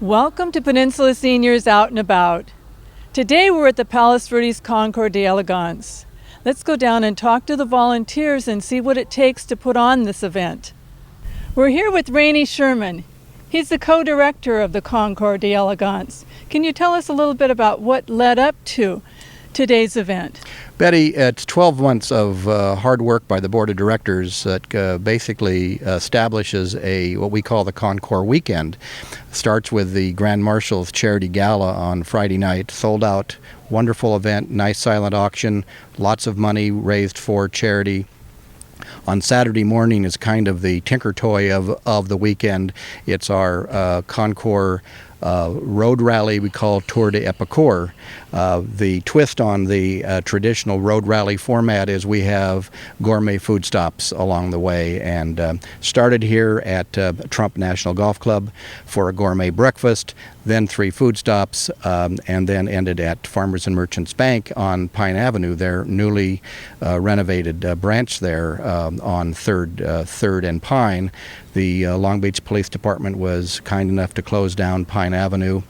Welcome to Peninsula Seniors Out and About. Today we're at the Palos Verdes Concours d'Elegance. Let's go down and talk to the volunteers and see what it takes to put on this event. We're here with Rainey Sherman. He's the co-director of the Concours d'Elegance. Can you tell us a little bit about what led up to today's event? Betty, it's 12 months of hard work by the board of directors that basically establishes what we call the Concours weekend. Starts with the Grand Marshals Charity Gala on Friday night, sold out, wonderful event, nice silent auction, lots of money raised for charity. On Saturday morning is kind of the tinker toy of the weekend. It's our Concours road rally we call Tour de Epicure. The twist on the traditional road rally format is we have gourmet food stops along the way, and started here at Trump National Golf Club for a gourmet breakfast, then 3 food stops, and then ended at Farmers and Merchants Bank on Pine Avenue, their newly renovated branch there on 3rd and Pine. The Long Beach Police Department was kind enough to close down Pine Avenue.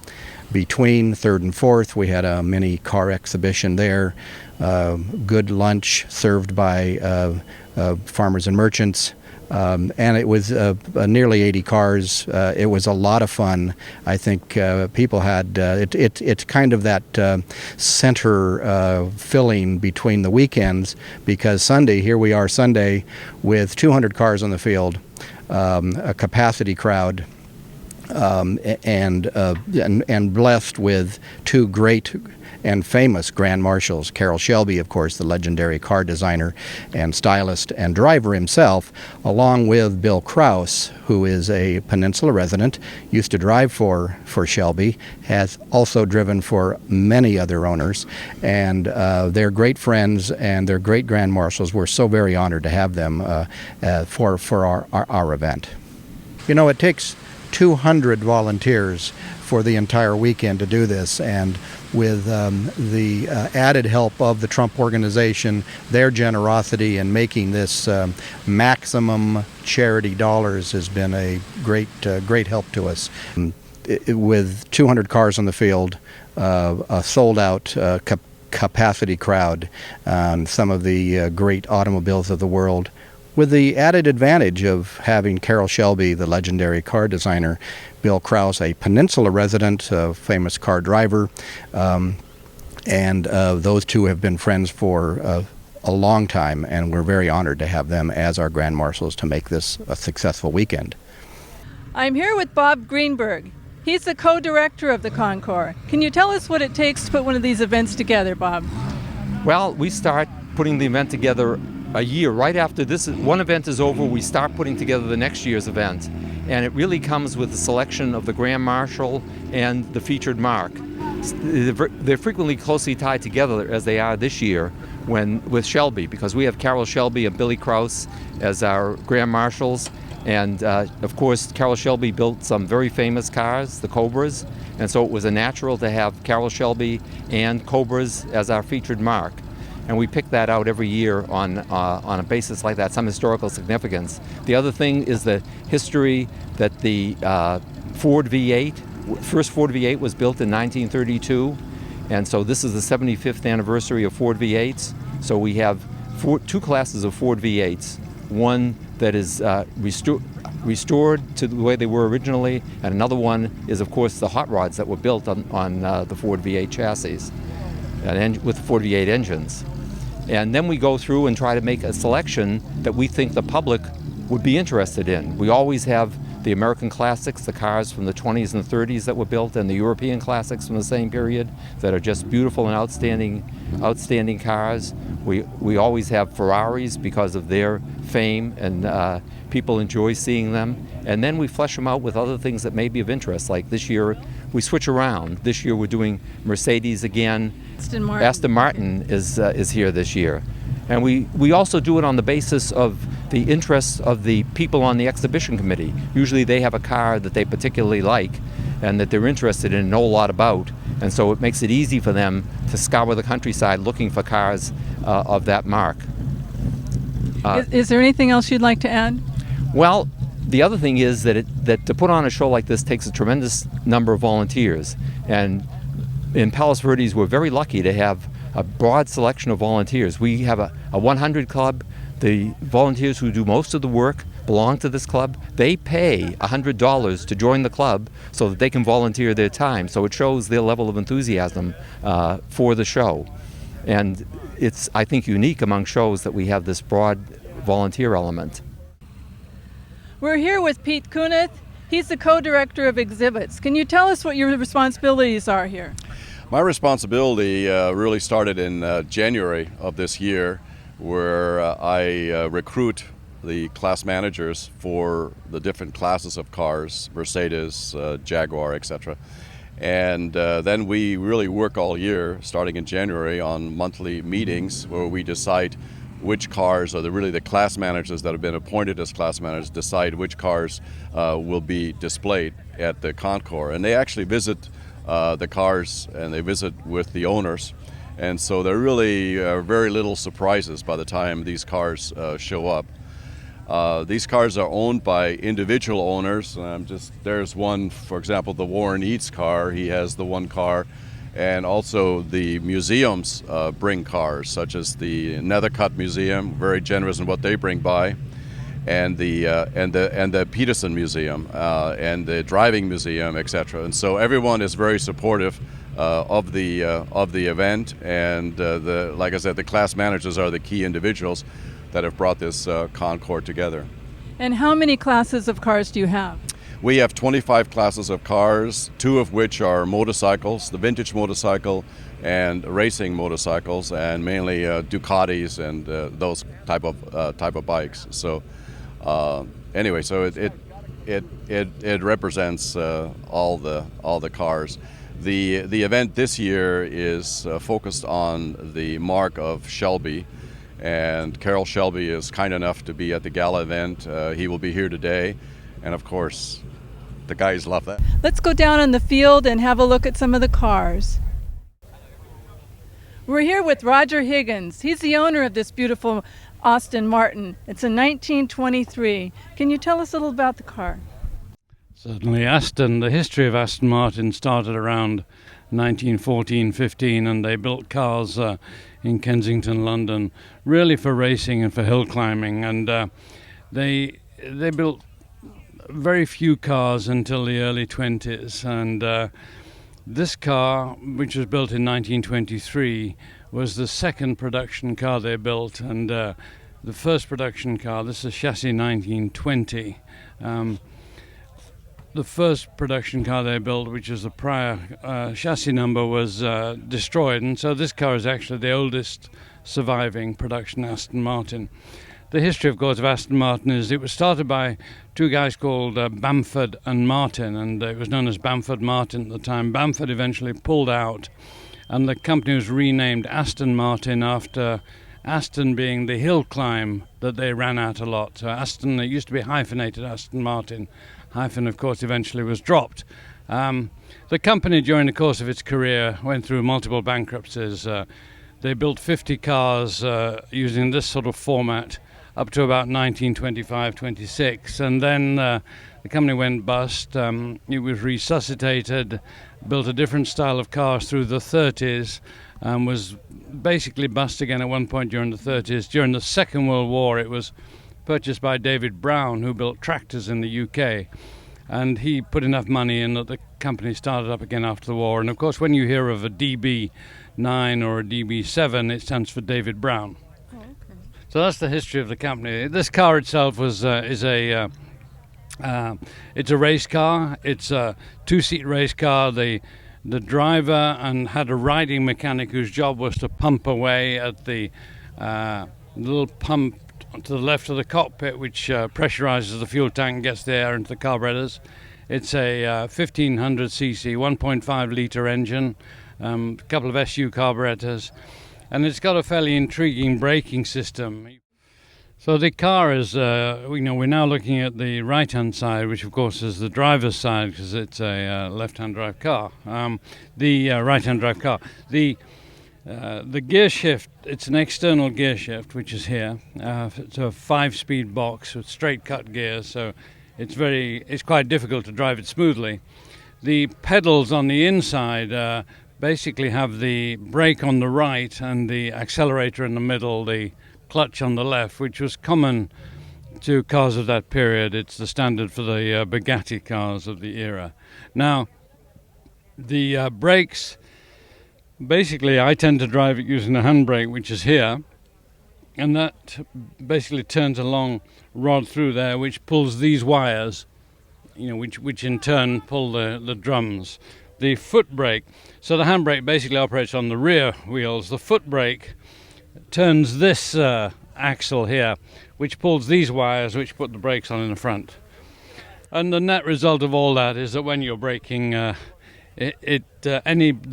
Between 3rd and 4th, we had a mini car exhibition there. Good lunch served by Farmers and Merchants. And it was nearly 80 cars. It was a lot of fun. I think people had, it's kind of that center filling between the weekends, because Sunday, here we are Sunday with 200 cars on the field, a capacity crowd, and blessed with 2 great and famous Grand Marshals. Carroll Shelby, of course, the legendary car designer and stylist and driver himself, along with Bill Krause, who is a Peninsula resident, used to drive for Shelby, has also driven for many other owners, and they're great friends and they're great Grand Marshals. We're so very honored to have them for our event. You know, it takes 200 volunteers for the entire weekend to do this, and with the added help of the Trump organization, their generosity in making this maximum charity dollars has been a great help to us. With 200 cars on the field, a sold-out capacity crowd, and some of the great automobiles of the world, with the added advantage of having Carroll Shelby, the legendary car designer, Bill Krause, a Peninsula resident, a famous car driver, and those two have been friends for a long time, and we're very honored to have them as our Grand Marshals to make this a successful weekend. I'm here with Bob Greenberg. He's the co-director of the Concours. Can you tell us what it takes to put one of these events together, Bob? Well, we start putting the event together a year right after this one event is over. We start putting together the next year's event, and it really comes with the selection of the Grand Marshal and the featured mark. They're frequently closely tied together, as they are this year with Shelby, because we have Carroll Shelby and Billy Krause as our Grand Marshals, and of course Carroll Shelby built some very famous cars, the Cobras, and so it was a natural to have Carroll Shelby and Cobras as our featured mark. And we pick that out every year on a basis like that, some historical significance. The other thing is the history that the Ford V8, first Ford V8 was built in 1932, and so this is the 75th anniversary of Ford V8s. So we have 2 classes of Ford V8s, one that is restored to the way they were originally, and another one is, of course, the hot rods that were built on the Ford V8 chassis and with Ford V8 engines. And then we go through and try to make a selection that we think the public would be interested in. We always have the American classics, the cars from the 20s and the 30s that were built, and the European classics from the same period that are just beautiful and outstanding cars. We always have Ferraris because of their fame, and people enjoy seeing them. And then we flesh them out with other things that may be of interest. Like this year, we switch around. This year we're doing Mercedes again. Aston Martin is here this year. And we also do it on the basis of the interests of the people on the exhibition committee. Usually they have a car that they particularly like and that they're interested in and know a lot about. And so it makes it easy for them to scour the countryside looking for cars of that mark. Is there anything else you'd like to add? Well, the other thing is that to put on a show like this takes a tremendous number of volunteers. And in Palos Verdes, we're very lucky to have a broad selection of volunteers. We have a 100 club. The volunteers who do most of the work belong to this club. They pay $100 to join the club so that they can volunteer their time. So it shows their level of enthusiasm for the show. And it's, I think, unique among shows that we have this broad volunteer element. We're here with Pete Kunith. He's the co-director of exhibits. Can you tell us what your responsibilities are here? My responsibility really started in January of this year, where I recruit the class managers for the different classes of cars, Mercedes, Jaguar, etc. And then we really work all year, starting in January, on monthly meetings where we decide which cars, or really the class managers that have been appointed as class managers, decide which cars will be displayed at the concours. And they actually visit the cars, and they visit with the owners. And so there really are very little surprises by the time these cars show up. These cars are owned by individual owners. There's one, for example, the Warren Eads car. He has the one car. And also the museums bring cars, such as the Nethercutt Museum, very generous in what they bring by, and the Peterson Museum, and the Driving Museum, etc. And so everyone is very supportive of the event, and like I said, the class managers are the key individuals that have brought this concours together. And how many classes of cars do you have? We have 25 classes of cars, 2 of which are motorcycles, the vintage motorcycle and racing motorcycles, and mainly Ducatis and those type of bikes. So anyway, so it represents all the cars. The event this year is focused on the mark of Shelby, and Carroll Shelby is kind enough to be at the gala event. He will be here today, and of course, the guys love that. Let's go down on the field and have a look at some of the cars. We're here with Roger Higgins. He's the owner of this beautiful Aston Martin. It's a 1923. Can you tell us a little about the car? Certainly. The history of Aston Martin started around 1914-15, and they built cars in Kensington, London, really for racing and for hill climbing. And they built very few cars until the early 20s, and this car, which was built in 1923, was the second production car they built, and the first production car, this is chassis 1920. The first production car they built, which is the prior chassis number, was destroyed, and so this car is actually the oldest surviving production Aston Martin. The history, of course, of Aston Martin is it was started by 2 guys called Bamford and Martin, and it was known as Bamford Martin at the time. Bamford eventually pulled out, and the company was renamed Aston Martin after Aston being the hill climb that they ran at a lot. So Aston, it used to be hyphenated Aston Martin. Hyphen, of course, eventually was dropped. The company, during the course of its career, went through multiple bankruptcies. They built 50 cars using this sort of format up to about 1925-26, and then the company went bust. It was resuscitated, built a different style of cars through the 30s, and was basically bust again at one point during the 30s. During the Second World War, it was purchased by David Brown, who built tractors in the UK, and he put enough money in that the company started up again after the war. And of course, when you hear of a DB9 or a DB7, it stands for David Brown. So that's the history of the company. This car itself it's a race car. It's a 2-seat race car. The driver had a riding mechanic whose job was to pump away at the little pump to the left of the cockpit, which pressurizes the fuel tank and gets the air into the carburetors. It's a 1500cc, 1.5 litre engine, a couple of SU carburetors, and it's got a fairly intriguing braking system. So the car is, we're now looking at the right-hand side, which of course is the driver's side because it's a left-hand drive car. The right-hand drive car. The gear shift, it's an external gear shift, which is here. It's a 5-speed box with straight cut gears, so it's quite difficult to drive it smoothly. The pedals on the inside basically have the brake on the right and the accelerator in the middle, the clutch on the left, which was common to cars of that period. It's the standard for the Bugatti cars of the era. Now, the brakes, basically I tend to drive it using a handbrake, which is here, and that basically turns a long rod through there which pulls these wires, which in turn pull the drums. The foot brake, so the handbrake basically operates on the rear wheels. The foot brake turns this axle here, which pulls these wires, which put the brakes on in the front. And the net result of all that is that when you're braking, the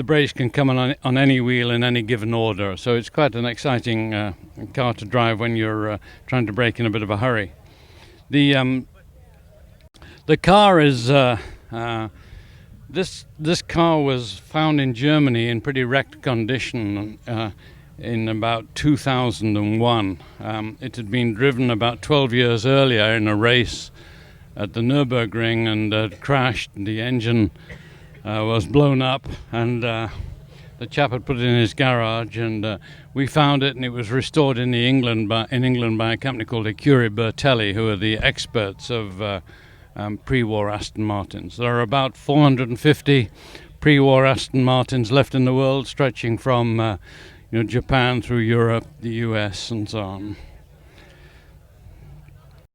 brakes can come on any wheel in any given order. So it's quite an exciting car to drive when you're trying to brake in a bit of a hurry. The car is this car was found in Germany in pretty wrecked condition in about 2001. It had been driven about 12 years earlier in a race at the Nürburgring and crashed. The engine was blown up, and the chap had put it in his garage, and we found it, and it was restored in England by a company called Curie Bertelli, who are the experts of pre-war Aston Martins. There are about 450 pre-war Aston Martins left in the world, stretching from Japan through Europe, the US, and so on.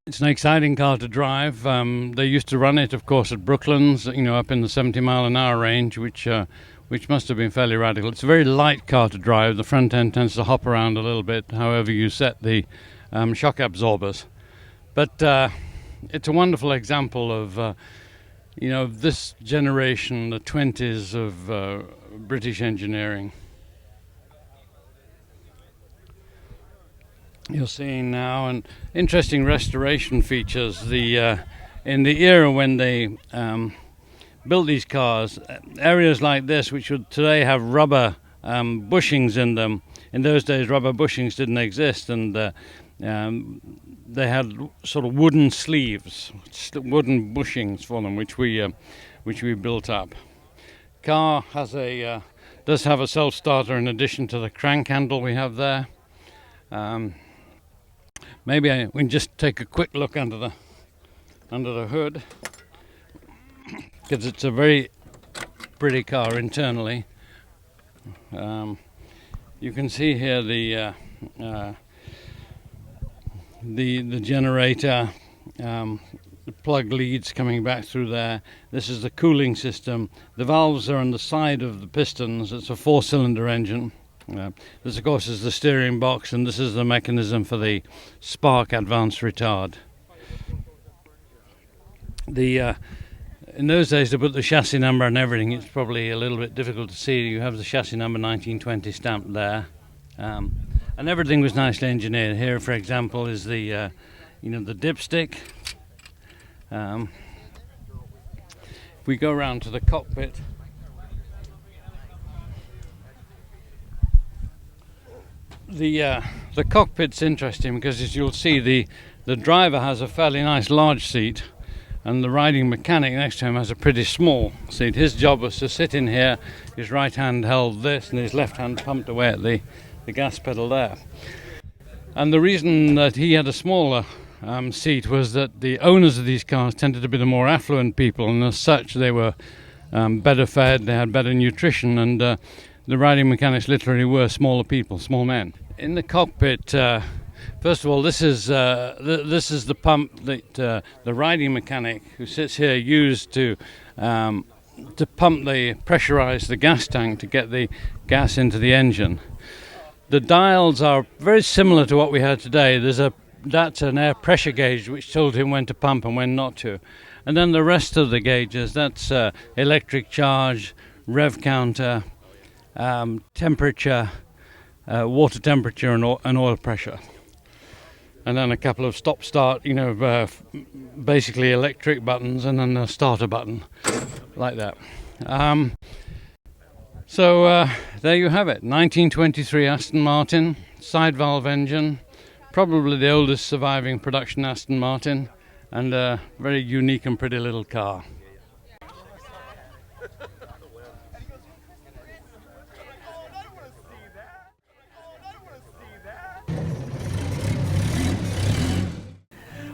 It's an exciting car to drive. They used to run it, of course, at Brooklands, up in the 70-mile-an-hour range, which must have been fairly radical. It's a very light car to drive. The front end tends to hop around a little bit, however you set the shock absorbers. But it's a wonderful example of, this generation, the 20s of British engineering. You're seeing now an interesting restoration features. In the era when they built these cars, areas like this, which would today have rubber bushings in them, in those days rubber bushings didn't exist, and they had sort of wooden sleeves, wooden bushings for them, which we built up. Car does have a self-starter in addition to the crank handle we have there. Maybe we can just take a quick look under the hood, because it's a very pretty car internally. You can see here the generator, the plug leads coming back through there. This is the cooling system. The valves are on the side of the pistons. It's a 4-cylinder engine. This, of course, is the steering box, and this is the mechanism for the spark advanced retard. In those days, to put the chassis number and everything, it's probably a little bit difficult to see. You have the chassis number 1920 stamped there, and everything was nicely engineered. Here, for example, is the dipstick. If we go around to the cockpit. The cockpit's interesting because, as you'll see, the driver has a fairly nice large seat, and the riding mechanic next to him has a pretty small seat. His job was to sit in here, his right hand held this, and his left hand pumped away at the gas pedal there. And the reason that he had a smaller seat was that the owners of these cars tended to be the more affluent people, and as such they were better fed, they had better nutrition, and the riding mechanics literally were smaller people, small men. In the cockpit, first of all, this is the pump that the riding mechanic who sits here used to pressurize the gas tank to get the gas into the engine. The dials are very similar to what we had today. That's an air pressure gauge which told him when to pump and when not to. And then the rest of the gauges, that's electric charge, rev counter, temperature, water temperature, and oil pressure. And then a couple of stop-start, basically electric buttons, and then a starter button, like that. So there you have it, 1923 Aston Martin, side valve engine, probably the oldest surviving production Aston Martin. and a very unique and pretty little car.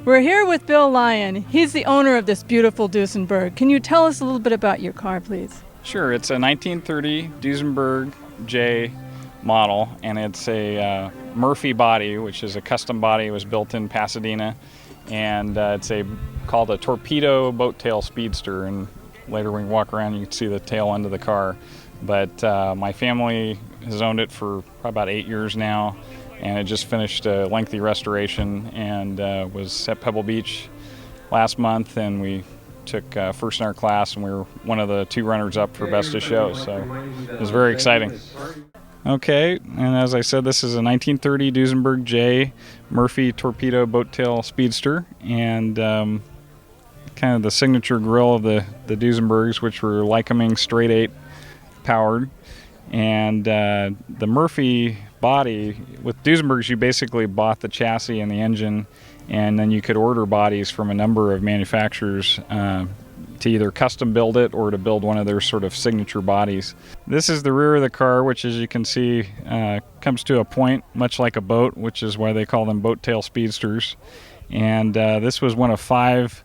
We're here with Bill Lyon. He's the owner of this beautiful Duesenberg. Can you tell us a little bit about your car, please? Sure. It's a 1930 Duesenberg J model, and it's a Murphy body, which is a custom body. It was built in Pasadena, and it's called a torpedo boat tail speedster. And later when you walk around, you can see the tail end of the car. But my family has owned it for probably about 8 years now, and it just finished a lengthy restoration and was at Pebble Beach last month, and we took first in our class, and we were one of the 2 runners-up for Best of Show, so it was very exciting. Okay, and as I said, this is a 1930 Duesenberg J Murphy torpedo boat tail speedster, and kind of the signature grille of the Duesenbergs, which were Lycoming straight 8 powered. And the Murphy body, with Duesenbergs, you basically bought the chassis and the engine, and then you could order bodies from a number of manufacturers to either custom build it or to build one of their sort of signature bodies. This is the rear of the car, which, as you can see, comes to a point much like a boat, which is why they call them boat tail speedsters. And this was one of 5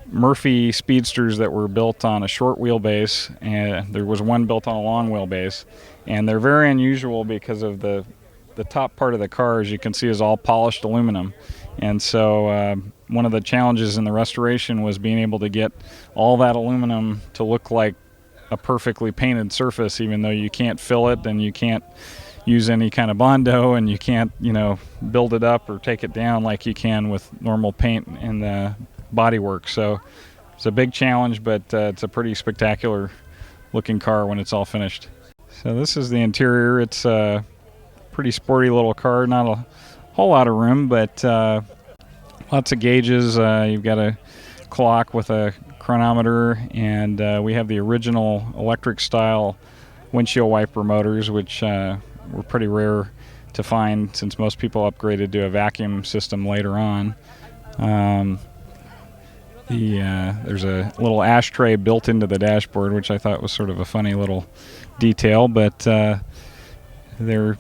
Murphy speedsters that were built on a short wheelbase, and there was one built on a long wheelbase. And they're very unusual because of the top part of the car, as you can see, is all polished aluminum. And so one of the challenges in the restoration was being able to get all that aluminum to look like a perfectly painted surface, even though you can't fill it and you can't use any kind of Bondo, and you can't, build it up or take it down like you can with normal paint and bodywork. So it's a big challenge, but it's a pretty spectacular looking car when it's all finished. So this is the interior. It's a pretty sporty little car, not a whole lot of room, but lots of gauges. You've got a clock with a chronometer, and we have the original electric style windshield wiper motors, which were pretty rare to find since most people upgraded to a vacuum system later on. There's a little ashtray built into the dashboard, which I thought was sort of a funny little detail, but they're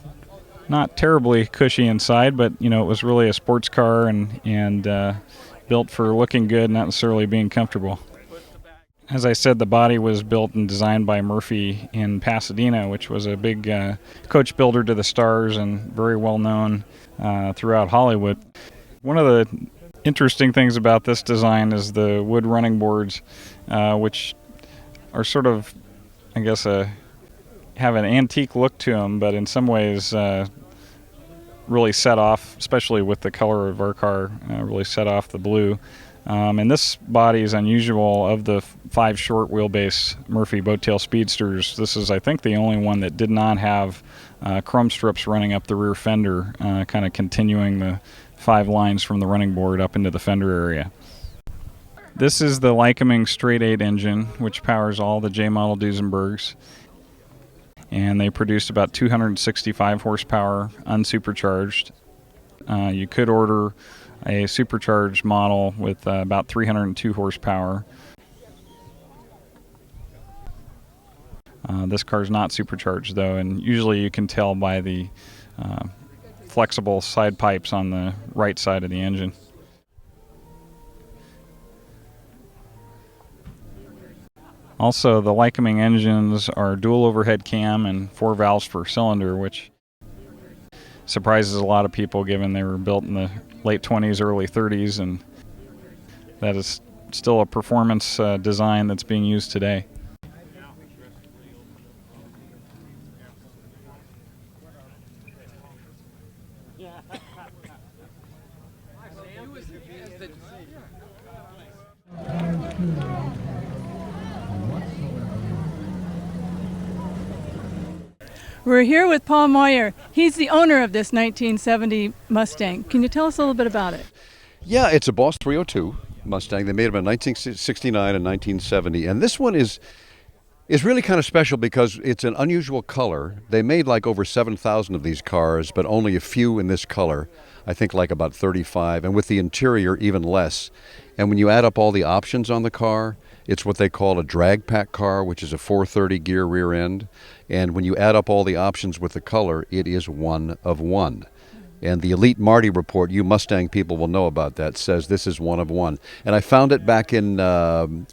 not terribly cushy inside, but it was really a sports car and built for looking good, not necessarily being comfortable. As I said, the body was built and designed by Murphy in Pasadena, which was a big coach builder to the stars and very well known throughout Hollywood. One of the interesting things about this design is the wood running boards, which are sort of, I guess, have an antique look to them, but in some ways really set off, especially with the color of our car, really set off the blue. And this body is unusual. Of the 5 short wheelbase Murphy boat tail speedsters, this is, I think, the only one that did not have chrome strips running up the rear fender, kind of continuing the 5 lines from the running board up into the fender area. This is the Lycoming straight 8 engine, which powers all the J model Duesenbergs, and they produced about 265 horsepower unsupercharged. You could order a supercharged model with about 302 horsepower. This car is not supercharged, though, and usually you can tell by the flexible side pipes on the right side of the engine. Also, the Lycoming engines are dual overhead cam and 4 valves per cylinder, which surprises a lot of people given they were built in the late 20s, early 30s, and that is still a performance design that's being used today. We're here with Paul Moyer. He's the owner of this 1970 Mustang. Can you tell us a little bit about it? Yeah, it's a Boss 302 Mustang. They made them in 1969 and 1970. And this one is is really kind of special because it's an unusual color. They made like over 7,000 of these cars, but only a few in this color. I think like about 35, and with the interior even less. And when you add up all the options on the car, it's what they call a drag pack car, which is a 430 gear rear end. And when you add up all the options with the color, it is one of one. And the Elite Marty report, you Mustang people will know about that, says this is one of one. And I found it back in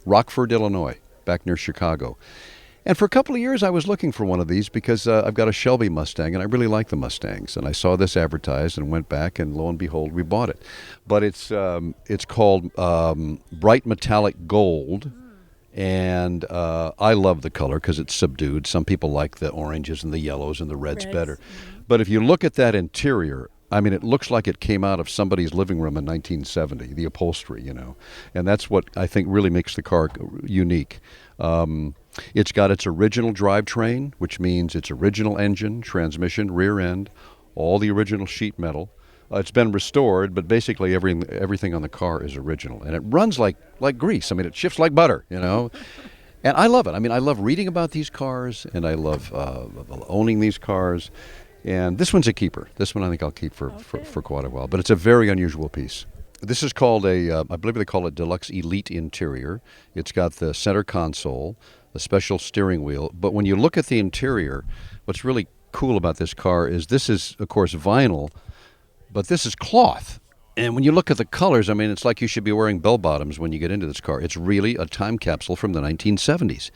Rockford, Illinois, back near Chicago. And for a couple of years I was looking for one of these because I've got a Shelby Mustang and I really like the Mustangs. And I saw this advertised and went back, and lo and behold, we bought it. But it's called Bright Metallic Gold. And I love the color because it's subdued. Some people like the oranges and the yellows and the reds better. But if you look at that interior, I mean, it looks like it came out of somebody's living room in 1970, the upholstery, you know. And that's what I think really makes the car unique. It's got its original drivetrain, which means its original engine, transmission, rear end, all the original sheet metal. It's been restored, but basically everything on the car is original. And it runs like grease. I mean, it shifts like butter, you know. And I love it. I mean, I love reading about these cars, and I love owning these cars. And this one's a keeper. This one I think I'll keep for quite a while. But it's a very unusual piece. This is called I believe they call it Deluxe Elite Interior. It's got the center console, the special steering wheel. But when you look at the interior, what's really cool about this car is this is, of course, vinyl, but this is cloth. And when you look at the colors, I mean, it's like you should be wearing bell-bottoms when you get into this car. It's really a time capsule from the 1970s.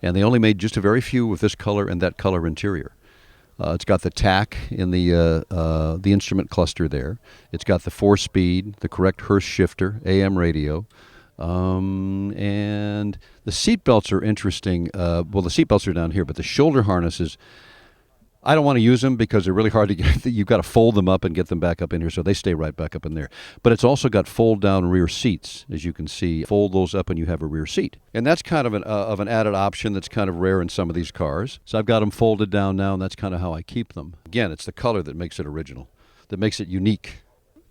And they only made just a very few with this color and that color interior. It's got the tack in the instrument cluster there. It's got the 4-speed, the correct Hurst shifter, AM radio. And the seat belts are interesting. Well, the seat belts are down here, but the shoulder harnesses, I don't want to use them because they're really hard to get. You've got to fold them up and get them back up in here, so they stay right back up in there. But it's also got fold-down rear seats, as you can see. Fold those up and you have a rear seat. And that's kind of an added option that's kind of rare in some of these cars. So I've got them folded down now, and that's kind of how I keep them. Again, it's the color that makes it original, that makes it unique.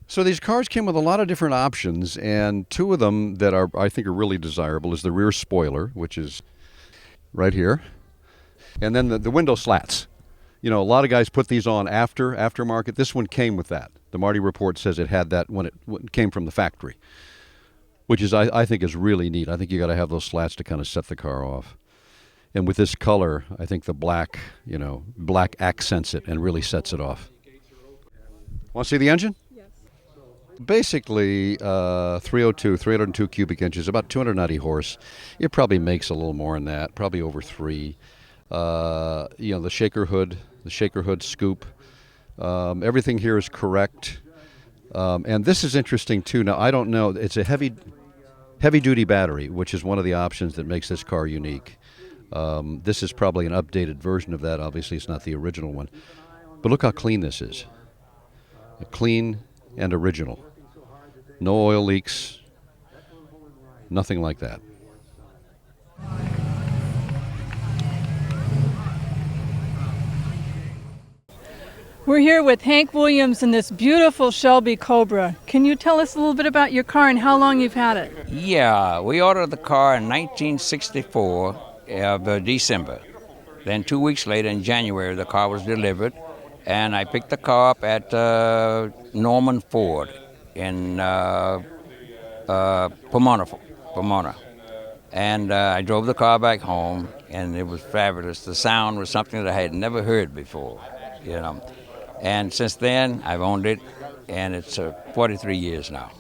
So these cars came with a lot of different options, and two of them that I think are really desirable is the rear spoiler, which is right here, and then the window slats. You know, a lot of guys put these on aftermarket. This one came with that. The Marty report says it had that when it came from the factory, which is I think is really neat. I think you got to have those slats to kind of set the car off. And with this color, I think the black accents it and really sets it off. Want to see the engine? Yes. Basically, 302 cubic inches, about 290 horse. It probably makes a little more than that, probably over 3. The shaker hood scoop. Everything here is correct. And this is interesting too. Now, I don't know. It's a heavy duty battery, which is one of the options that makes this car unique. This is probably an updated version of that. Obviously, it's not the original one. But look how clean this is. Clean and original. No oil leaks. Nothing like that. We're here with Hank Williams in this beautiful Shelby Cobra. Can you tell us a little bit about your car and how long you've had it? Yeah, we ordered the car in 1964 of December. Then 2 weeks later in January, the car was delivered, and I picked the car up at Norman Ford in Pomona. And I drove the car back home, and it was fabulous. The sound was something that I had never heard before, you know. And since then, I've owned it, and it's 43 years now.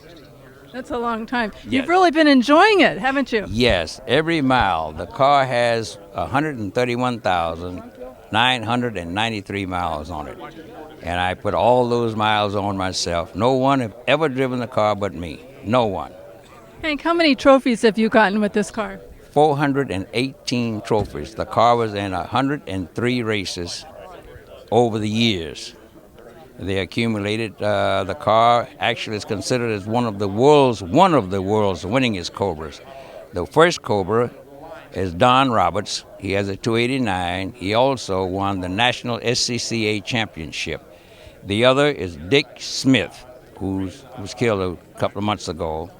That's a long time. Yes. You've really been enjoying it, haven't you? Yes, every mile. The car has 131,993 miles on it. And I put all those miles on myself. No one have ever driven the car but me. No one. Hank, how many trophies have you gotten with this car? 418 trophies. The car was in 103 races over the years. They accumulated. The car actually is considered as one of the world's winningest Cobras. The first Cobra is Don Roberts. He has a 289. He also won the National SCCA Championship. The other is Dick Smith, who was killed a couple of months ago,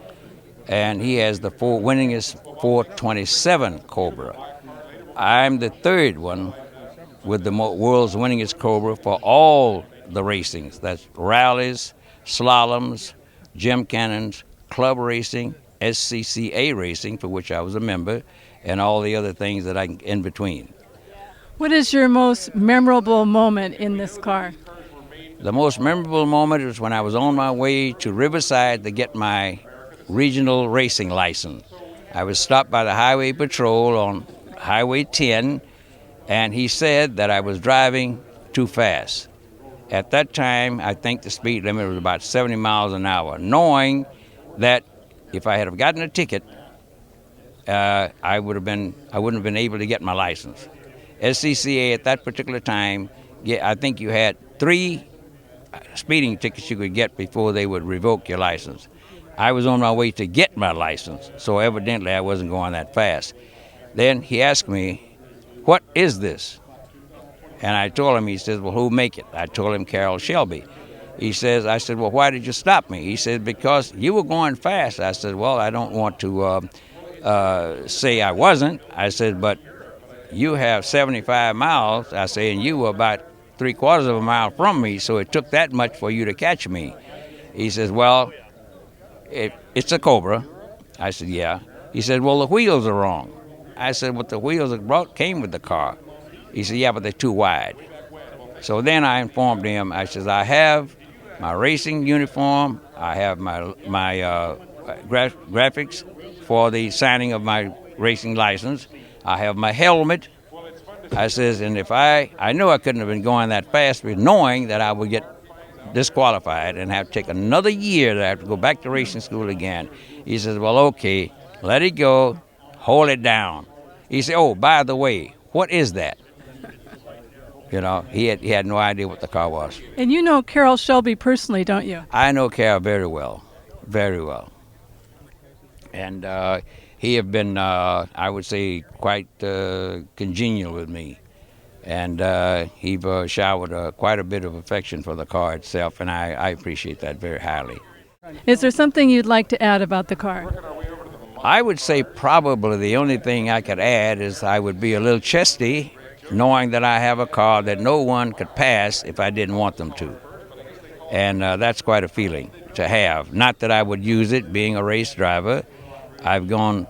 and he has the winningest 427 Cobra. I'm the third one with the world's winningest Cobra for all the racings. That's rallies, slaloms, gymkhanons, club racing, SCCA racing, for which I was a member, and all the other things that I in between. What is your most memorable moment in this car? The most memorable moment was when I was on my way to Riverside to get my regional racing license. I was stopped by the Highway Patrol on Highway 10, and he said that I was driving too fast. At that time, I think the speed limit was about 70 miles an hour, knowing that if I had have gotten a ticket, I wouldn't have been able to get my license. SCCA at that particular time, I think you had 3 speeding tickets you could get before they would revoke your license. I was on my way to get my license, so evidently I wasn't going that fast. Then he asked me, "What is this?" And I told him. He says, "Well, who make it?" I told him Carroll Shelby. I said, "Well, why did you stop me?" He said, "Because you were going fast." I said, "Well, I don't want to say I wasn't." I said, "But you have 75 miles." I say, "And you were about 3/4 of a mile from me, so it took that much for you to catch me." He says, "Well, it's a Cobra." I said, "Yeah." He said, "Well, the wheels are wrong." I said, "Well, the wheels came with the car." He said, "Yeah, but they're too wide." So then I informed him. I said, "I have my racing uniform. I have my graphics for the signing of my racing license. I have my helmet." I says, "And if I know I couldn't have been going that fast, but knowing that I would get disqualified and have to take another year to have to go back to racing school again." He says, "Well, okay, let it go, hold it down." He said, "Oh, by the way, what is that?" You know, he had no idea what the car was. And you know Carroll Shelby personally, don't you? I know Carroll very well, very well. And he have been, I would say, quite congenial with me. And he've showered quite a bit of affection for the car itself, and I appreciate that very highly. Is there something you'd like to add about the car? I would say probably the only thing I could add is I would be a little chesty, knowing that I have a car that no one could pass if I didn't want them to. And that's quite a feeling to have. Not that I would use it being a race driver. I've gone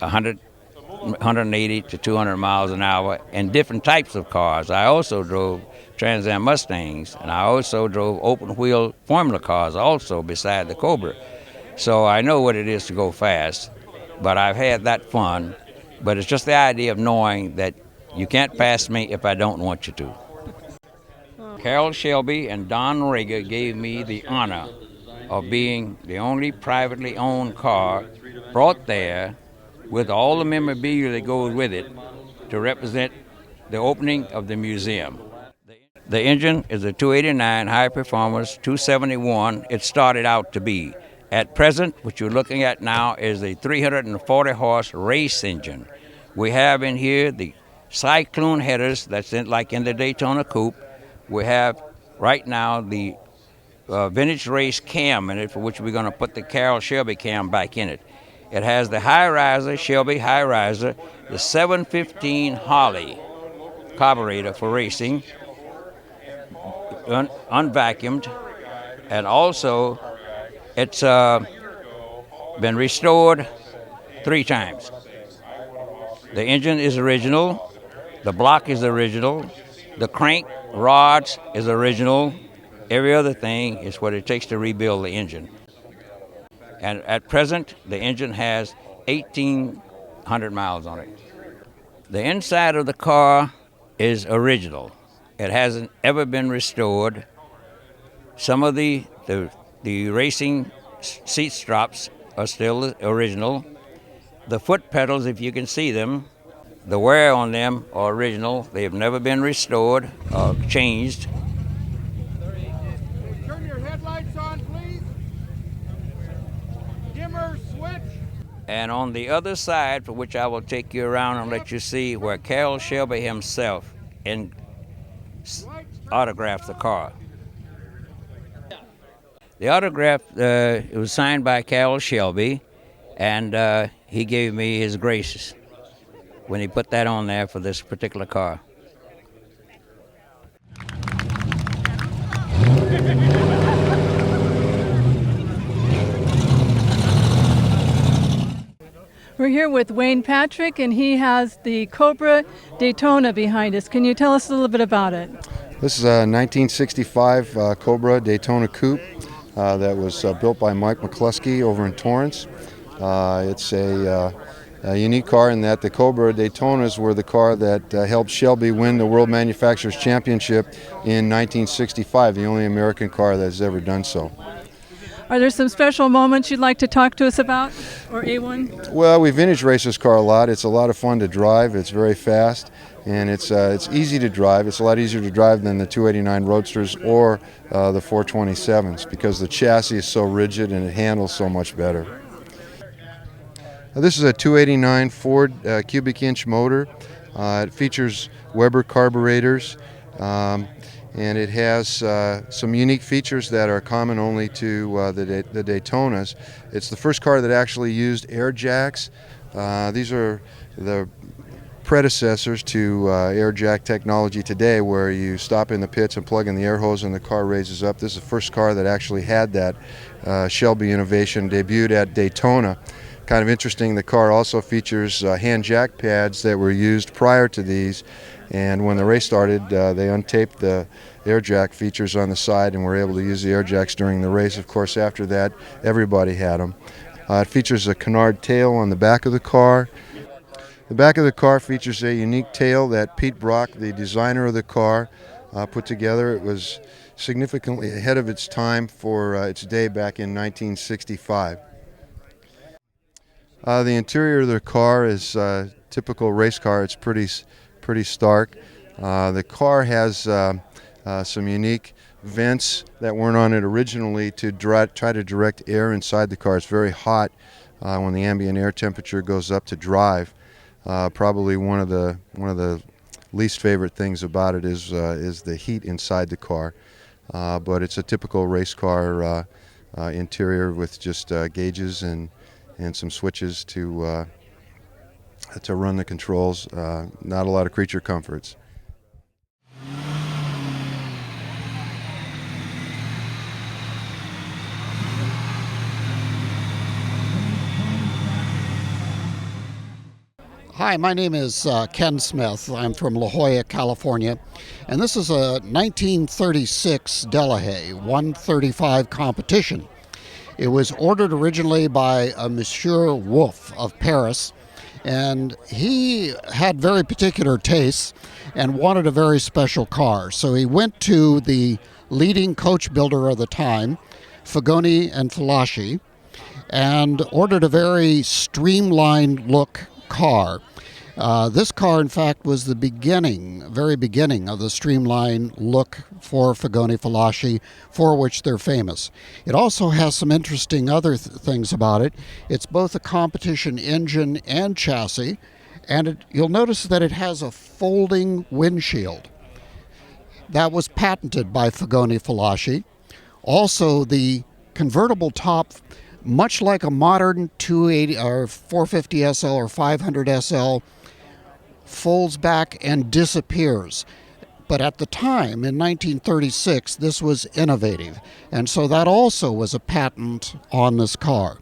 180 to 200 miles an hour in different types of cars. I also drove Trans Am Mustangs, and I also drove open-wheel Formula cars also beside the Cobra. So I know what it is to go fast, but I've had that fun. But it's just the idea of knowing that you can't pass me if I don't want you to. Carroll Shelby and Don Rager gave me the honor of being the only privately owned car brought there with all the memorabilia that goes with it to represent the opening of the museum. The engine is a 289 High Performance 271 it started out to be. At present, what you're looking at now is a 340 horse race engine. We have in here the Cyclone headers that's like in the Daytona Coupe. We have right now the vintage race cam in it, for which we're going to put the Carroll Shelby cam back in it. It has the high riser, Shelby high riser, the 715 Harley carburetor for racing, unvacuumed, and also it's been restored 3 times. The engine is original, the block is original, the crank rods is original. Every other thing is what it takes to rebuild the engine. And at present, the engine has 1,800 miles on it. The inside of the car is original. It hasn't ever been restored. Some of the racing seat straps are still original. The foot pedals, if you can see them, the wear on them are original. They have never been restored or changed. Turn your headlights on, please. Dimmer switch. And on the other side, for which I will take you around and let you see where Carroll Shelby himself autographed the car. The autograph, it was signed by Carroll Shelby, and he gave me his graces. when they put that on there for this particular car. We're here with Wayne Patrick, and he has the Cobra Daytona behind us. Can you tell us a little bit about it? This is a 1965 Cobra Daytona Coupe that was built by Mike McCluskey over in Torrance. It's a unique car in that the Cobra Daytonas were the car that helped Shelby win the World Manufacturers Championship in 1965, the only American car that has ever done so. Are there some special moments you'd like to talk to us about, or A1? Well, we vintage race this car a lot. It's a lot of fun to drive. It's very fast, and it's easy to drive. It's a lot easier to drive than the 289 Roadsters or the 427s because the chassis is so rigid and it handles so much better. Now, this is a 289 Ford cubic inch motor. It features Weber carburetors. And it has some unique features that are common only to the Daytonas. It's the first car that actually used air jacks. These are the predecessors to air jack technology today, where you stop in the pits and plug in the air hose and the car raises up. This is the first car that actually had that Shelby innovation, debuted at Daytona. Kind of interesting, the car also features hand jack pads that were used prior to these, and when the race started, they untaped the air jack features on the side and were able to use the air jacks during the race. Of course, after that, everybody had them. It features a canard tail on the back of the car. The back of the car features a unique tail that Pete Brock, the designer of the car, put together. It was significantly ahead of its time for its day back in 1965. The interior of the car is a typical race car. It's pretty stark. The car has some unique vents that weren't on it originally to try to direct air inside the car. It's very hot when the ambient air temperature goes up to drive. Probably one of the least favorite things about it is the heat inside the car. But it's a typical race car interior with just gauges and some switches to run the controls. Not a lot of creature comforts. Hi, my name is Ken Smith. I'm from La Jolla, California, and this is a 1936 Delahaye 135 competition. It was ordered originally by a Monsieur Wolff of Paris, and he had very particular tastes and wanted a very special car. So he went to the leading coach builder of the time, Fagoni and Falaschi, and ordered a very streamlined look car. This car, in fact, was the very beginning of the streamlined look for Fagoni Falaschi, for which they're famous. It also has some interesting other things about it. It's both a competition engine and chassis, and you'll notice that it has a folding windshield. That was patented by Fagoni Falaschi. Also, the convertible top, much like a modern 280 or 450 SL or 500 SL, folds back and disappears. But at the time, in 1936, this was innovative, and so that also was a patent on this car.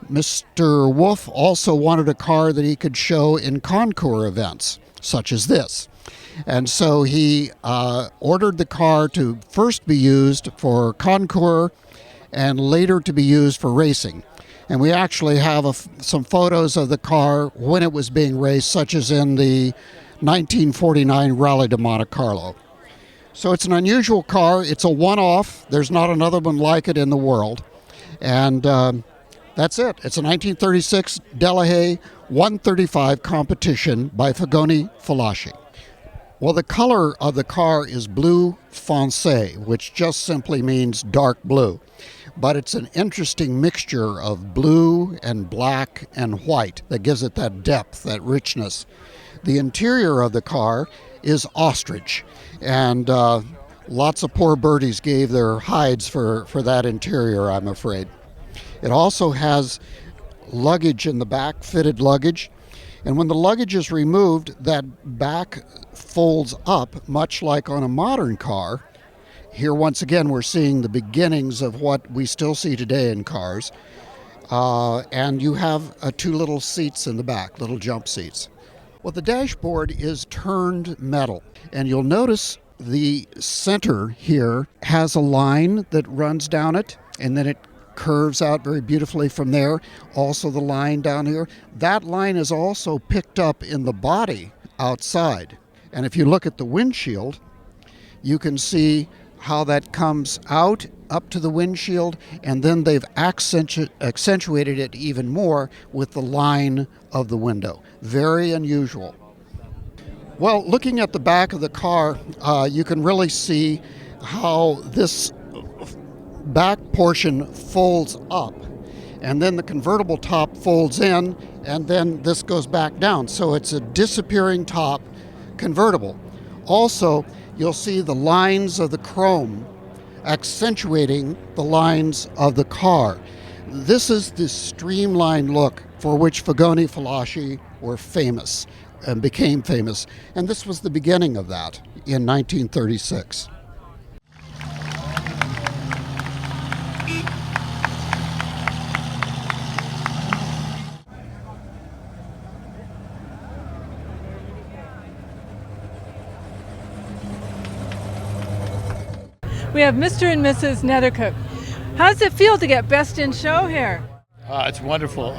Mr. Wolff also wanted a car that he could show in concours events, such as this. And so he ordered the car to first be used for concours and later to be used for racing. And we actually have some photos of the car when it was being raced, such as in the 1949 Rally de Monte Carlo. So it's an unusual car. It's a one-off. There's not another one like it in the world. And that's it. It's a 1936 Delahaye 135 competition by Fagoni Falaschi. Well, the color of the car is blue foncé, which just simply means dark blue. But it's an interesting mixture of blue and black and white that gives it that depth, that richness. The interior of the car is ostrich, and lots of poor birdies gave their hides for that interior, I'm afraid. It also has luggage in the back, fitted luggage. And when the luggage is removed, that back folds up, much like on a modern car. Here, once again, we're seeing the beginnings of what we still see today in cars. And you have two little seats in the back, little jump seats. Well, the dashboard is turned metal, and you'll notice the center here has a line that runs down it, and then it curves out very beautifully from there. Also the line down here. That line is also picked up in the body outside. And if you look at the windshield, you can see how that comes out up to the windshield, and then they've accentuated it even more with the line of the window. Very unusual. Well, looking at the back of the car, you can really see how this back portion folds up, and then the convertible top folds in, and then this goes back down. So it's a disappearing top convertible. Also, you'll see the lines of the chrome accentuating the lines of the car. This is the streamlined look for which Fagoni-Falaschi were famous and became famous, and this was the beginning of that in 1936. We have Mr. and Mrs. Nethercook. How does it feel to get Best in Show here? It's wonderful.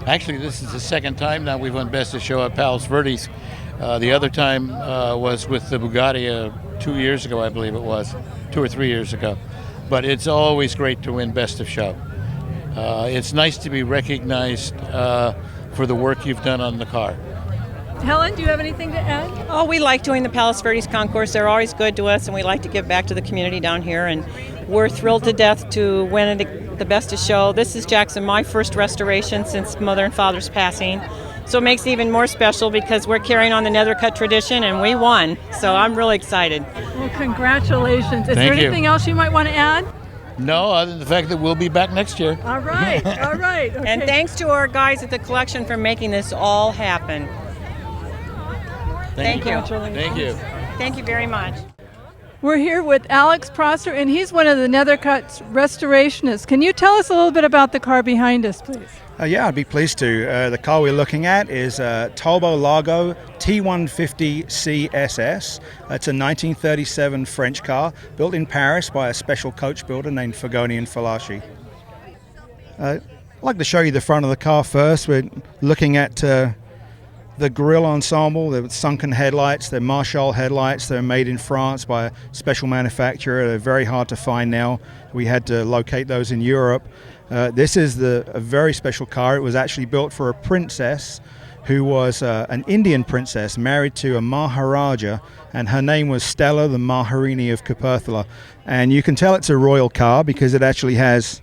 Actually, this is the second time now we've won Best of Show at Palos Verdes. The other time was with the Bugatti 2 years ago, I believe it was, 2 or 3 years ago. But it's always great to win Best of Show. It's nice to be recognized for the work you've done on the car. Helen, do you have anything to add? Oh, we like doing the Palos Verdes Concours. They're always good to us, and we like to give back to the community down here. And we're thrilled to death to win the Best of Show. This is, Jackson, my first restoration since Mother and Father's passing. So it makes it even more special because we're carrying on the Nethercut tradition, and we won. So I'm really excited. Well, congratulations. Is Thank there you. anything else you might want to add? No, other than the fact that we'll be back next year. All right, all right. Okay. And thanks to our guys at the collection for making this all happen. Thank you. Thank you. Thank you very much. We're here with Alex Prosser, and he's one of the Nethercut's restorationists. Can you tell us a little bit about the car behind us, please? Yeah, I'd be pleased to. The car we're looking at is a Talbot-Lago T150 CSS. It's a 1937 French car built in Paris by a special coach builder named Fagoni-Falaschi. I'd like to show you the front of the car first. We're looking at the grille ensemble, the sunken headlights, they're Marshall headlights. They're made in France by a special manufacturer. They're very hard to find now. We had to locate those in Europe. This is a very special car. It was actually built for a princess who was an Indian princess married to a Maharaja, and her name was Stella, the Maharini of Kapurthala. And you can tell it's a royal car because it actually has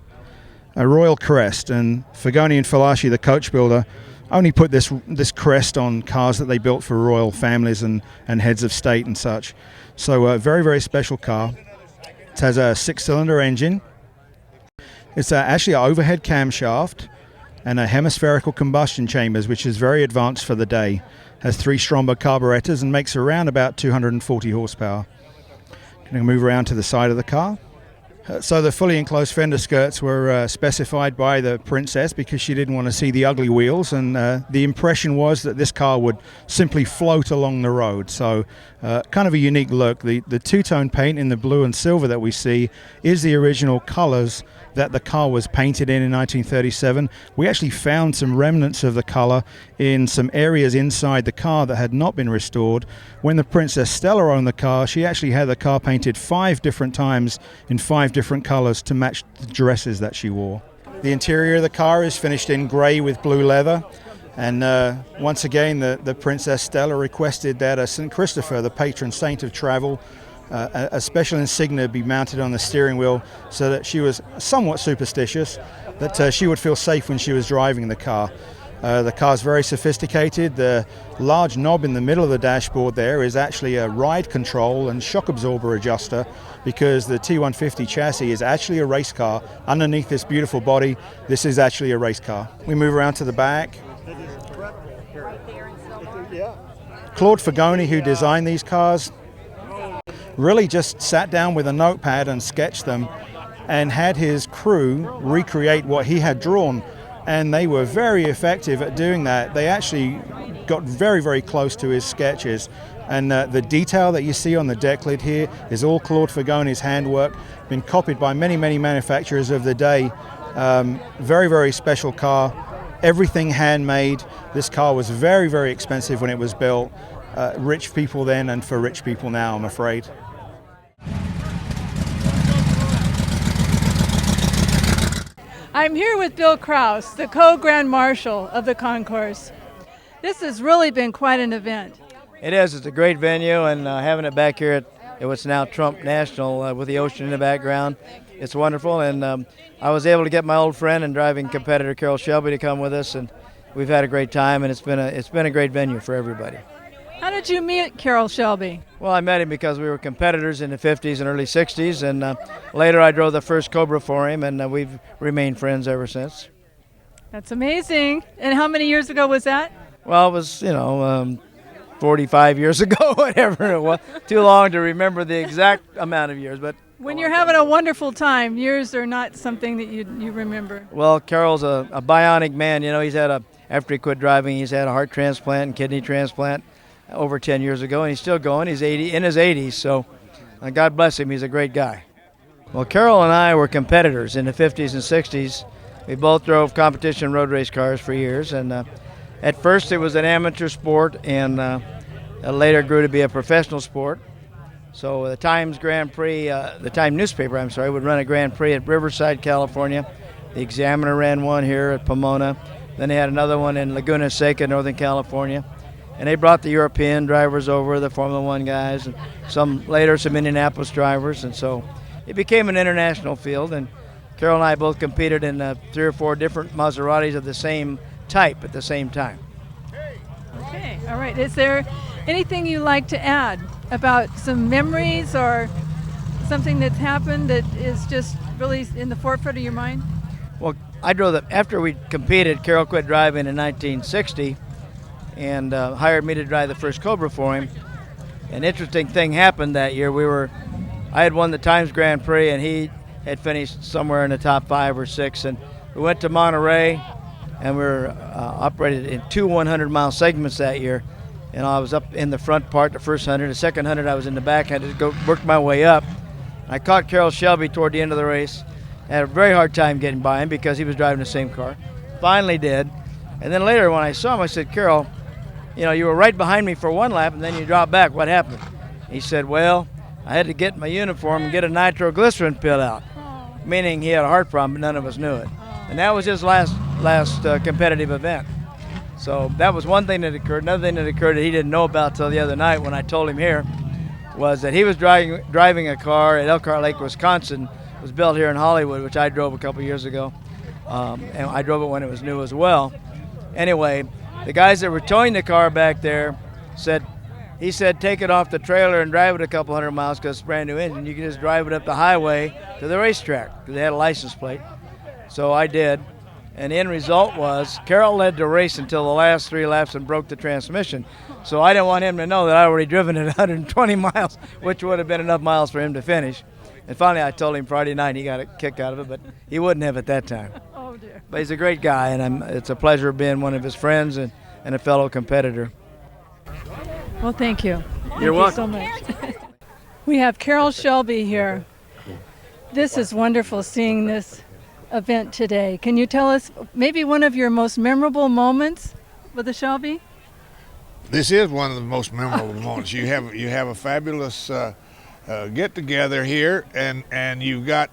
a royal crest, and Fagoni-Falaschi, the coach builder, only put this crest on cars that they built for royal families and heads of state and such. So a very, very special car. It has a 6-cylinder engine. It's actually an overhead camshaft and a hemispherical combustion chambers, which is very advanced for the day. Has 3 Stromberg carburetors and makes around about 240 horsepower. Going to move around to the side of the car. So the fully enclosed fender skirts were specified by the princess because she didn't want to see the ugly wheels, and the impression was that this car would simply float along the road. So kind of a unique look. The two-tone paint in the blue and silver that we see is the original colors that the car was painted in 1937. We actually found some remnants of the color in some areas inside the car that had not been restored. When the Princess Stella owned the car, she actually had the car painted 5 different times in 5 different colors to match the dresses that she wore. The interior of the car is finished in gray with blue leather. And once again, the Princess Stella requested that St. Christopher, the patron saint of travel, a special insignia be mounted on the steering wheel so that she was somewhat superstitious, that she would feel safe when she was driving the car. The car's very sophisticated. The large knob in the middle of the dashboard there is actually a ride control and shock absorber adjuster, because the T150 chassis is actually a race car. Underneath this beautiful body, this is actually a race car. We move around to the back. Claude Fagoni, who designed these cars, really just sat down with a notepad and sketched them and had his crew recreate what he had drawn. And they were very effective at doing that. They actually got very, very close to his sketches. And the detail that you see on the deck lid here is all Claude Fagoni's handwork, been copied by many, many manufacturers of the day. Very, very special car. Everything handmade. This car was very, very expensive when it was built. Rich people then and for rich people now, I'm afraid. I'm here with Bill Kraus, the co-grand marshal of the concourse. This has really been quite an event. It is. It's a great venue, and having it back here at what's now Trump National with the ocean in the background, it's wonderful. And I was able to get my old friend and driving competitor Carroll Shelby to come with us, and we've had a great time, and it's been a great venue for everybody. How did you meet Carroll Shelby? Well, I met him because we were competitors in the 50s and early 60s, and later I drove the first Cobra for him, and we've remained friends ever since. That's amazing. And how many years ago was that? Well, it was, 45 years ago, whatever it was. Too long to remember the exact amount of years, but when you're having a wonderful time, years are not something that you remember. Well, Carroll's a bionic man. He's had after he quit driving, he's had a heart transplant and kidney transplant over 10 years ago, and he's still going. He's in his 80s, so God bless him. He's a great guy. Well, Carroll and I were competitors in the 50s and 60s. We both drove competition road race cars for years, and at first it was an amateur sport, and later grew to be a professional sport. So the Times Grand Prix, the Time newspaper, would run a Grand Prix at Riverside, California. The Examiner ran one here at Pomona. Then they had another one in Laguna Seca, Northern California. And they brought the European drivers over, the Formula One guys, and some Indianapolis drivers. And so it became an international field. And Carroll and I both competed in 3 or 4 different Maseratis of the same type at the same time. Okay, all right. Is there anything you'd like to add about some memories or something that's happened that is just really in the forefront of your mind? Well, I drove after we competed. Carroll quit driving in 1960 and hired me to drive the first Cobra for him. An interesting thing happened that year. I had won the Times Grand Prix, and he had finished somewhere in the top 5 or 6. And we went to Monterey, and we were operated in 2 100-mile segments that year. And I was up in the front part, the first 100. The second 100, I was in the back. I had to go work my way up. I caught Carroll Shelby toward the end of the race. I had a very hard time getting by him because he was driving the same car. Finally did. And then later when I saw him, I said, "Carroll, you were right behind me for one lap, and then you dropped back. What happened?" He said, "Well, I had to get my uniform and get a nitroglycerin pill out," meaning he had a heart problem, but none of us knew it. And that was his last competitive event. So that was one thing that occurred. Another thing that occurred that he didn't know about till the other night when I told him here was that he was driving a car at Elkhart Lake, Wisconsin. It was built here in Hollywood, which I drove a couple years ago. And I drove it when it was new as well. Anyway, the guys that were towing the car back there said, take it off the trailer and drive it a couple 100 miles because it's a brand new engine. You can just drive it up the highway to the racetrack because they had a license plate. So I did. And the end result was Carroll led the race until the last 3 laps and broke the transmission. So I didn't want him to know that I'd already driven at 120 miles, which would have been enough miles for him to finish. And finally I told him Friday night, and he got a kick out of it, but he wouldn't have at that time. Oh, dear. But he's a great guy, and it's a pleasure being one of his friends and a fellow competitor. Well, thank you. You're welcome. Thank you so much. We have Carroll Shelby here. This is wonderful seeing this event today. Can you tell us maybe one of your most memorable moments with the Shelby? This is one of the most memorable moments. You have a fabulous get together here, and you've got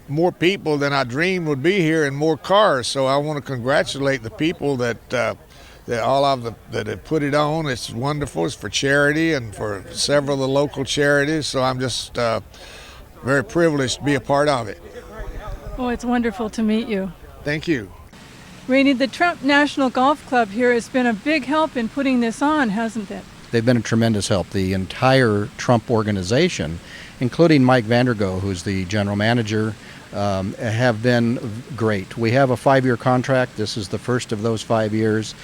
more people than I dreamed would be here and more cars. So I want to congratulate the people that have put it on. It's wonderful. It's for charity and for several of the local charities. So I'm just very privileged to be a part of it. Oh, it's wonderful to meet you. Thank you. Rainey, the Trump National Golf Club here has been a big help in putting this on, hasn't it? They've been a tremendous help. The entire Trump organization including Mike Vandergo, who's the general manager, have been great. We have a 5-year contract. This is the first of those 5 years.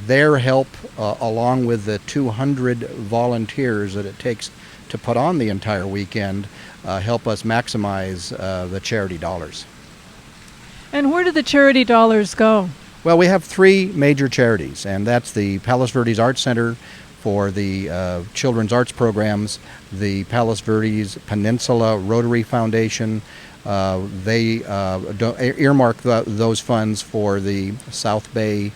Their help, along with the 200 volunteers that it takes to put on the entire weekend, help us maximize the charity dollars. And where do the charity dollars go? Well, we have 3 major charities, and that's the Palos Verdes Arts Center for the children's arts programs, the Palos Verdes Peninsula Rotary Foundation. They earmark those funds for the South Bay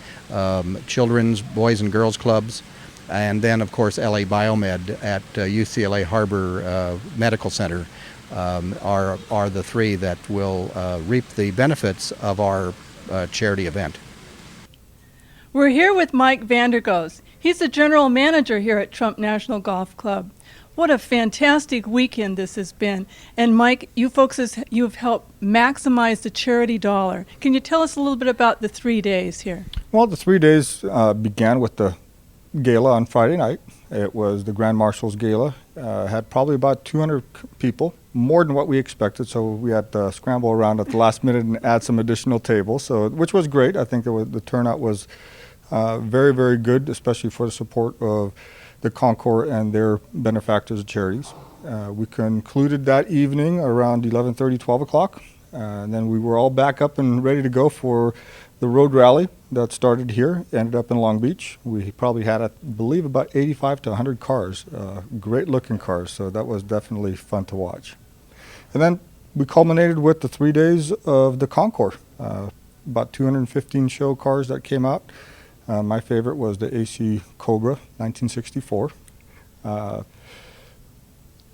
Children's Boys and Girls Clubs, and then, of course, LA Biomed at UCLA Harbor Medical Center are the 3 that will reap the benefits of our charity event. We're here with Mike Vandergoes. He's the general manager here at Trump National Golf Club. What a fantastic weekend this has been. And Mike, you folks, you've helped maximize the charity dollar. Can you tell us a little bit about the 3 days here? Well, the 3 days began with the gala on Friday night. It was the Grand Marshals Gala. Had probably about 200 people, more than what we expected, so we had to scramble around at the last minute and add some additional tables, which was great. I think the turnout was very, very good, especially for the support of the Concours and their benefactors and charities. We concluded that evening around 11:30, 12 o'clock, and then we were all back up and ready to go for the road rally that started here, ended up in Long Beach. We probably had, I believe, about 85 to 100 cars, great looking cars, so that was definitely fun to watch. And then we culminated with the 3 days of the Concours, about 215 show cars that came out. My favorite was the AC Cobra 1964.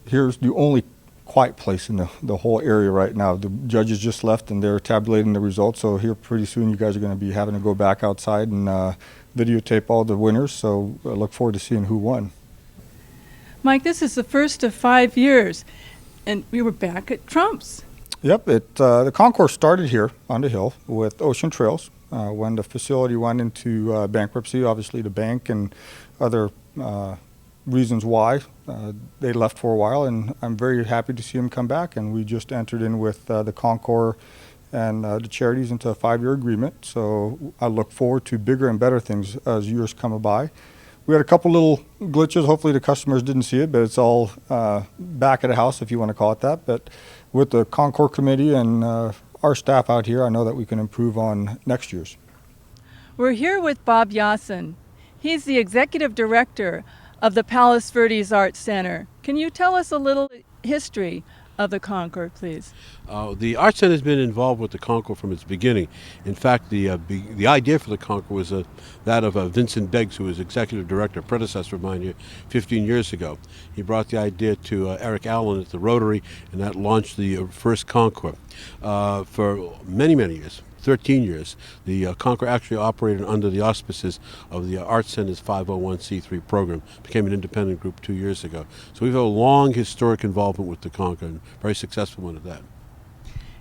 Here's the only quiet place in the whole area right now. The judges just left and they're tabulating the results, so here pretty soon you guys are going to be having to go back outside and videotape all the winners, so I look forward to seeing who won. Mike, this is the first of 5 years, and we were back at Trump's. Yep, the concourse started here on the hill with Ocean Trails. When the facility went into bankruptcy, obviously the bank and other reasons why they left for a while, and I'm very happy to see them come back. And we just entered in with the Concours and the charities into a 5-year agreement. So I look forward to bigger and better things as years come by. We had a couple little glitches. Hopefully the customers didn't see it, but it's all back at the house, if you want to call it that. But with the Concours committee and our staff out here, I know that we can improve on next year's. We're here with Bob Yassen. He's the executive director of the Palos Verdes Arts Center. Can you tell us a little history of the Concours, please? The Arts Center has been involved with the Concours from its beginning. In fact, the idea for the Concours was that of Vincent Beggs, who was executive director, predecessor of mine here 15 years ago. He brought the idea to Eric Allen at the Rotary, and that launched the first Concours. For many, many years, 13 years, the Concours actually operated under the auspices of the Arts Center's 501c3 program. Became an independent group 2 years ago. So we've had a long historic involvement with the Concours, and very successful one at that.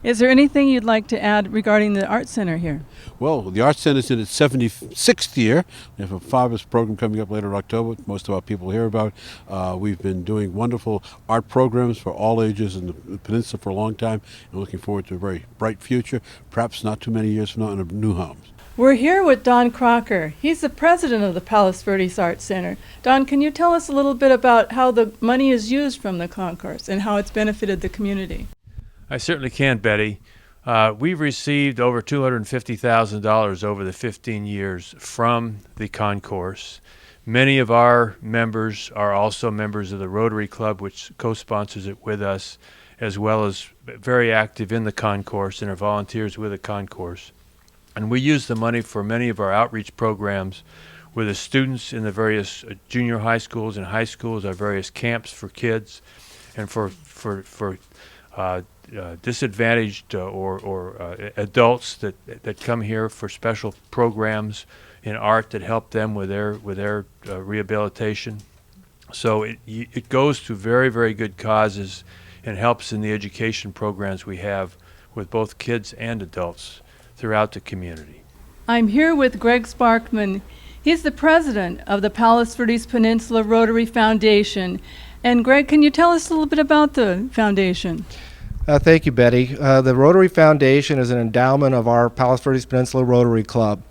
Is there anything you'd like to add regarding the Arts Center here? Well, the Arts Center is in its 76th year. We have a fabulous program coming up later in October. Most of our people hear about. We've been doing wonderful art programs for all ages in the peninsula for a long time, and looking forward to a very bright future, perhaps not too many years from now, in a new homes. We're here with Don Crocker. He's the president of the Palos Verdes Arts Center. Don, can you tell us a little bit about how the money is used from the Concours and how it's benefited the community? I certainly can, Betty. We've received over $250,000 over the 15 years from the Concours. Many of our members are also members of the Rotary Club, which co-sponsors it with us, as well as very active in the Concours and are volunteers with the Concours. And we use the money for many of our outreach programs with the students in the various junior high schools and high schools, our various camps for kids, and for disadvantaged or adults that come here for special programs in art that help them with their rehabilitation. So it goes to very, very good causes and helps in the education programs we have with both kids and adults throughout the community. I'm here with Greg Sparkman. He's the president of the Palos Verdes Peninsula Rotary Foundation, And Greg, can you tell us a little bit about the foundation? Thank you, Betty. The Rotary Foundation is an endowment of our Palos Verdes Peninsula Rotary Club.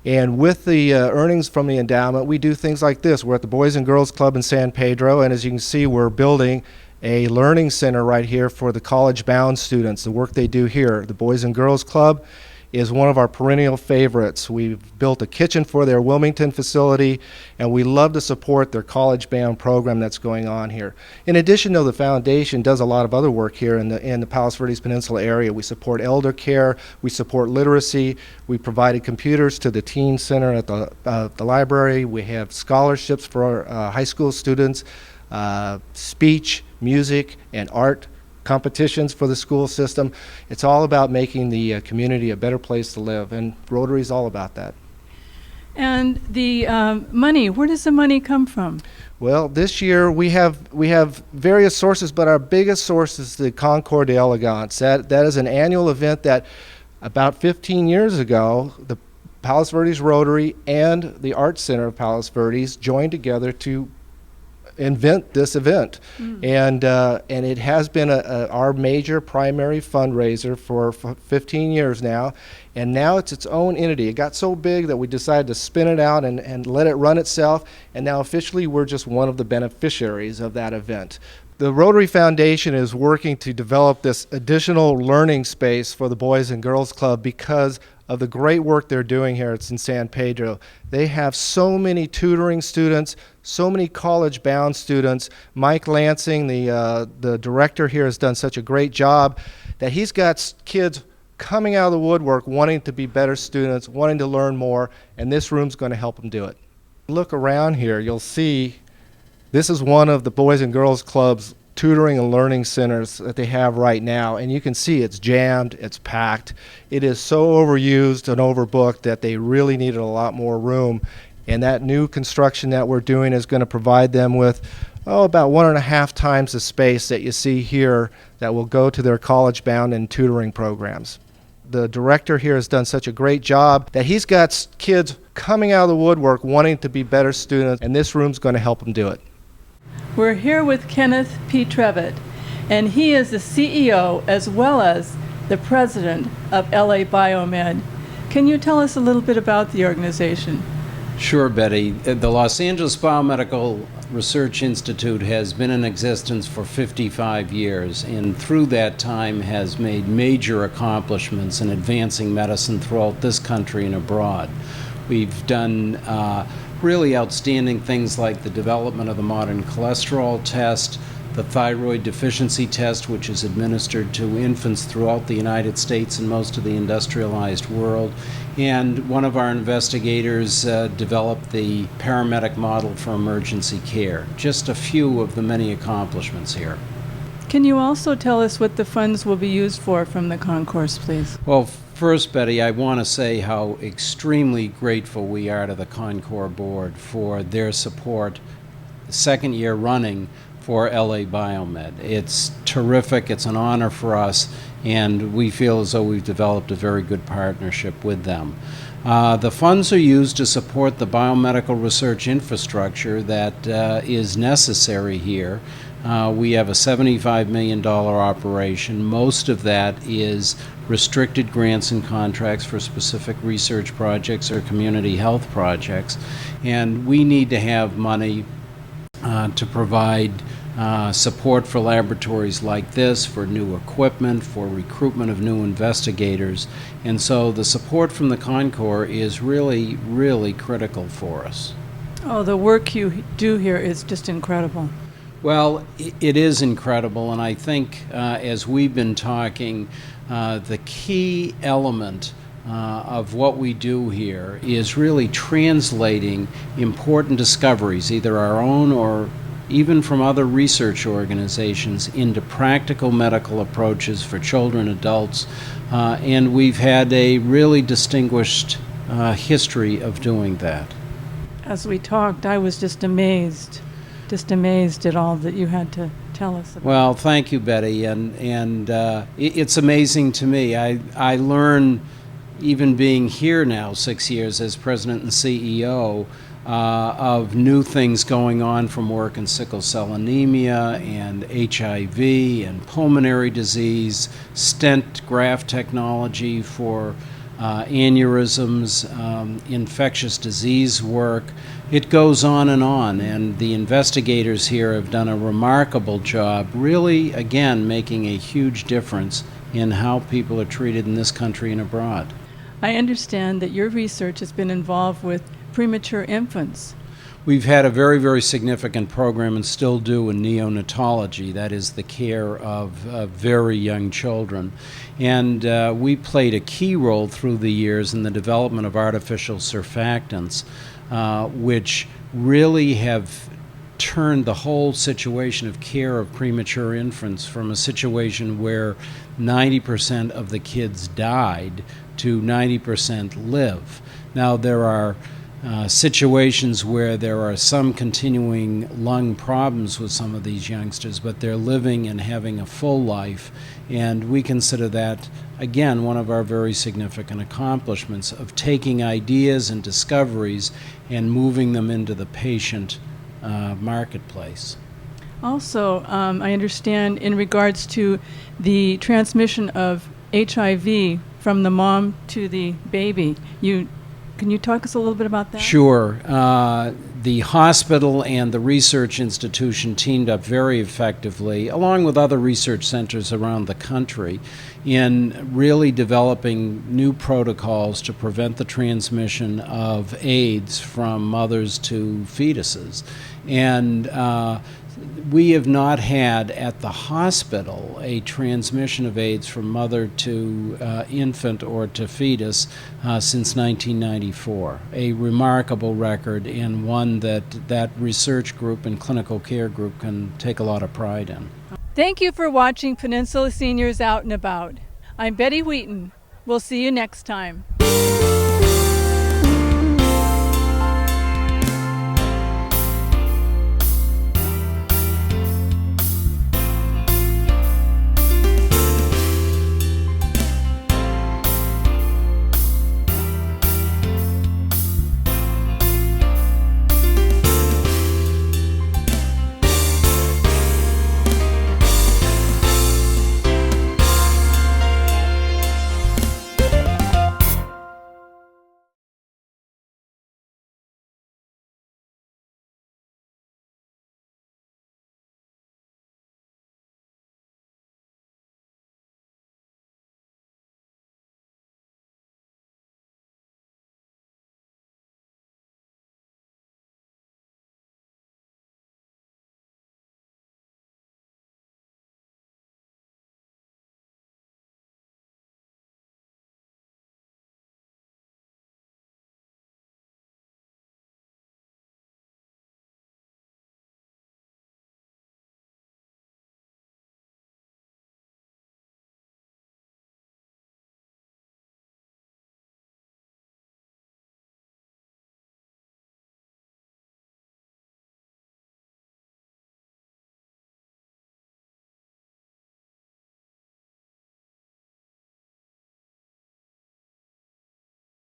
And with the earnings from the endowment, we do things like this. We're at the Boys and Girls Club in San Pedro, and as you can see, we're building a learning center right here for the college-bound students, the work they do here. The Boys and Girls Club is one of our perennial favorites. We've built a kitchen for their Wilmington facility, and we love to support their college-bound program that's going on here. In addition, though, the foundation does a lot of other work here in the Palos Verdes Peninsula area. We support elder care, we support literacy, we provided computers to the teen center at the library, we have scholarships for our high school students, speech, music, and art competitions for the school system. It's all about making the community a better place to live, and Rotary is all about that. And the money, where does the money come from? Well, this year we have various sources, but our biggest source is the Concours d'Elegance. That is an annual event that about 15 years ago, the Palos Verdes Rotary and the Arts Center of Palos Verdes joined together to invent this event. And it has been our major primary fundraiser for 15 years now, and now it's its own entity. It got so big that we decided to spin it out and let it run itself, and now officially we're just one of the beneficiaries of that event. The Rotary Foundation is working to develop this additional learning space for the Boys and Girls Club because of the great work they're doing here in San Pedro. They have so many tutoring students, so many college-bound students. Mike Lansing, the director here, has done such a great job that he's got kids coming out of the woodwork wanting to be better students, wanting to learn more, and this room's going to help them do it. Look around here, you'll see this is one of the Boys and Girls Club's tutoring and learning centers that they have right now, and you can see it's jammed, it's packed. It is so overused and overbooked that they really needed a lot more room, and that new construction that we're doing is going to provide them with about 1.5 times the space that you see here that will go to their college-bound and tutoring programs. The director here has done such a great job that he's got kids coming out of the woodwork wanting to be better students, and this room's going to help them do it. We're here with Kenneth P. Trevitt, and he is the CEO as well as the president of LA Biomed. Can you tell us a little bit about the organization? Sure, Betty. The Los Angeles Biomedical Research Institute has been in existence for 55 years, and through that time has made major accomplishments in advancing medicine throughout this country and abroad. We've done really outstanding things like the development of the modern cholesterol test, the thyroid deficiency test, which is administered to infants throughout the United States and most of the industrialized world. And one of our investigators developed the paramedic model for emergency care. Just a few of the many accomplishments here. Can you also tell us what the funds will be used for from the concourse, please? Well, first, Betty, I want to say how extremely grateful we are to the Concours Board for their support, the second year running, for LA Biomed. It's terrific, it's an honor for us, and we feel as though we've developed a very good partnership with them. The funds are used to support the biomedical research infrastructure that is necessary here. We have a $75 million operation. Most of that is restricted grants and contracts for specific research projects or community health projects, and we need to have money to provide support for laboratories like this, for new equipment, for recruitment of new investigators, and so the support from the Concours is really, really critical for us. Oh, the work you do here is just incredible. Well, it is incredible, and I think as we've been talking, the key element of what we do here is really translating important discoveries, either our own or even from other research organizations, into practical medical approaches for children, adults, and we've had a really distinguished history of doing that. As we talked, I was just amazed at all that you had to tell us about. Well, thank you, Betty, and it's amazing to me. I learn, even being here now 6 years as president and CEO, of new things going on from work in sickle cell anemia and HIV and pulmonary disease, stent graft technology for aneurysms, infectious disease work. It goes on, and the investigators here have done a remarkable job, really, again, making a huge difference in how people are treated in this country and abroad. I understand that your research has been involved with premature infants. We've had a very, very significant program and still do in neonatology, that is the care of very young children. And we played a key role through the years in the development of artificial surfactants, which really have turned the whole situation of care of premature infants from a situation where 90% of the kids died to 90% live. Now, there are situations where there are some continuing lung problems with some of these youngsters, but they're living and having a full life, and we consider that, again, one of our very significant accomplishments of taking ideas and discoveries and moving them into the patient marketplace. Also, I understand in regards to the transmission of HIV from the mom to the baby, can you talk us a little bit about that? Sure. The hospital and the research institution teamed up very effectively, along with other research centers around the country, in really developing new protocols to prevent the transmission of AIDS from mothers to fetuses. And we have not had at the hospital a transmission of AIDS from mother to infant or to fetus since 1994. A remarkable record, and one that research group and clinical care group can take a lot of pride in. Thank you for watching Peninsula Seniors Out and About. I'm Betty Wheaton. We'll see you next time.